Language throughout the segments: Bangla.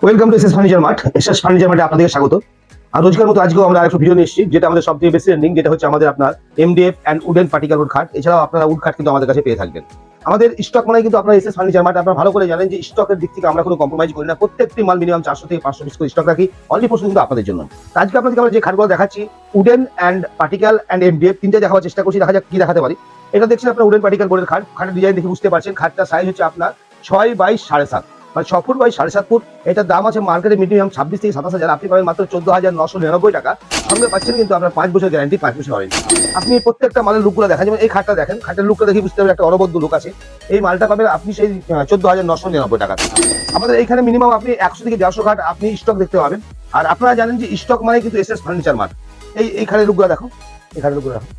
Welcome to SS furniture mart. SS furniture মার্টে আপনাদের স্বাগত। আর রোজকার মতো আজকেও আমরা আরেকটা ভিডিও নিয়ে এসেছি, যেটা আমাদের সবথেকে বেশি ট্রেন্ডিং, যেটা হচ্ছে আমাদের আপনার MDF and wooden particle wood খাট। এছাড়াও আপনারা উড খাট কিন্তু আমাদের কাছে পেয়ে থাকবেন। আমাদের স্টক মানে কিন্তু আপনারা এসএস ফার্নিচার মার্ট আপনারা ভালো করে জানেন যে স্টকের দিক থেকে আমরা কোনো কম্প্রোমাইজ করি না। প্রত্যেকটি মাল মিনিমাম 400 থেকে 500 পিস করে স্টক রাখি, অনলি ফর শুধু আপনাদের জন্য। আজকে আপনাদেরকে আমরা যে খাটগুলো দেখাচ্ছি, wooden and particle and MDF, তিনটে দেখাবার চেষ্টা করছি। দেখা যাক কি দেখাতে পারি। এটা দেখছেন আপনার উডেন পার্টিকেল বোর্ডের খাট। খাটের ডিজাইন দেখে বুঝতে পারছেন খাটটার সাইজ হচ্ছে আপনার 6x7.5, মানে 6 ফুট বাই 7.5 ফুট। এটার দাম আছে মার্কেটে মিনিমাম 26 থেকে 27 হাজার, আপনি পাবেন মাত্র 14,999 টাকা। সঙ্গে পাচ্ছেন কিন্তু আপনার 5 বছর গ্যারান্টি, 5 বছর ওয়ারেন্টি। আপনি প্রত্যেকটা মালের লুকগুলো দেখেন, যেমন এই খাটটা দেখেন, খাটের লুকটা দেখে বুঝতে পারবেন একটা অনবদ্য লুক আছে। এই মালটা পাবেন আপনি সেই 14,999 টাকা। আমাদের এইখানে মিনিমাম আপনি 100 থেকে 150 খাট আপনি স্টক দেখতে পাবেন। আর আপনারা জানেন যে স্টক মানে কিন্তু এসএস ফার্নিচার মার্ট। এই খাটের লুকগুলো দেখো, এই খাটের লুকগুলো দেখো,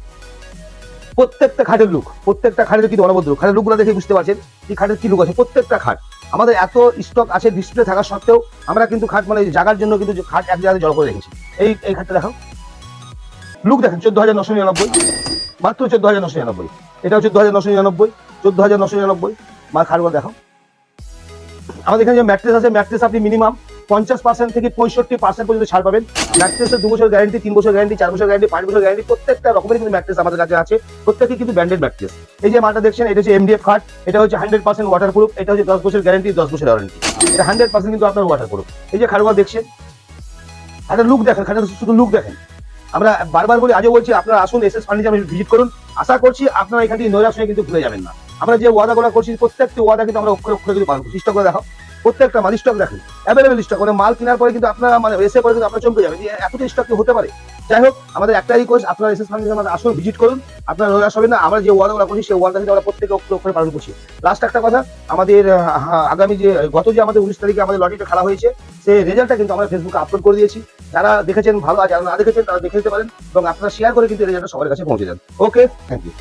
প্রত্যেকটা খাটের লুক, প্রত্যেকটা খাটের কিন্তু অনবদ্য লুক। খাটের লুকগুলো দেখে বুঝতে পারছেন এই খাটের কি লুক আছে। প্রত্যেকটা খাট আমাদের এত স্টক আছে, ডিসপ্লে থাকা সত্ত্বেও আমরা কিন্তু খাট মানে জায়গার জন্য কিন্তু খাট এক জায়গায় জড়ো করে রেখেছি। এই খাটটা দেখো, লুক দেখেন, 14,999, মাত্র 14,999। এটাও 14,999, 14,999। মাল খাটগুলো দেখো। আমাদের এখানে যে ম্যাট্রেস আছে, ম্যাট্রেস আপনি মিনিমাম 50% থেকে 65% পর্যন্ত ছাড় পাবেন। ম্যাট্রেসের 2 বছর গ্যারান্টি, 3 বছর গ্যারান্টি, 4 বছর গ্যারান্টি, 5 বছর গ্যারান্টি, প্রত্যেকটা রকমের কিন্তু ম্যাট্রেস আমাদের কাছে আছে। প্রত্যেকটি কিন্তু ব্র্যান্ডেড ম্যাট্রেস। এই যে মালটা দেখছেন, এটা হচ্ছে এমডিএফ খাট। এটা হচ্ছে 100% ওয়াটারপ্রুফ। এটা হচ্ছে 10 বছর গ্যারান্টি, 10 বছর ওয়ারেন্টি। এটা 100% কিন্তু আপনার ওয়াটারপ্রুফ। এই যে খাটগুলো দেখছেন, একটা লুক দেখেন, খাটের শুধু লুক দেখেন। আমরা বারবার বলি, আজও বলছি, আপনারা আসুন এসএস ফার্নিচার ভিজিট করুন। আশা করছি আপনারা এখান থেকে নৈরাশ হয়ে কিন্তু ভুলে যাবেন না। আমরা যে ওয়াদাগুলো করছি, প্রত্যেকটি ওয়াদা কিন্তু আমরা অক্ষরে অক্ষরে কিন্তু পালন করছি। স্টকগুলো দেখো, প্রত্যেকটা মাল স্টক দেখেন, অ্যাভেলেবেল স্টক। মানে মাল কেনার পরে কিন্তু আপনারা মানে এসে পরে কিন্তু আপনারা চমকে যাবেন যে এতটা স্টক কি হতে পারে। যাই হোক, আমাদের একটা রিকোয়েস্ট, আপনারা এসএস ফার্নিচার আমাদের আসুন, ভিজিট করুন। আপনারা নৈরাশ হবেন না। আমরা যে ওয়াদাগুলো করছি সেই ওয়াদা কিন্তু আমরা প্রত্যেকে অক্ষরে অক্ষরে পালন করছি। লাস্ট একটা কথা, আমাদের আগামী যে গত যে আমাদের 19 তারিখে আমাদের লটারিটা খেলা হয়েছে, সেই রেজাল্টটা কিন্তু আমরা ফেসবুকে আপলোড করে দিয়েছি। যারা দেখেছেন ভালো, আর যারা না দেখেছেন তারা দেখে নিতে পারেন, এবং আপনারা শেয়ার করে কিন্তু রেজাল্টটা সবার কাছে পৌঁছে দেন। ওকে, থ্যাংক ইউ।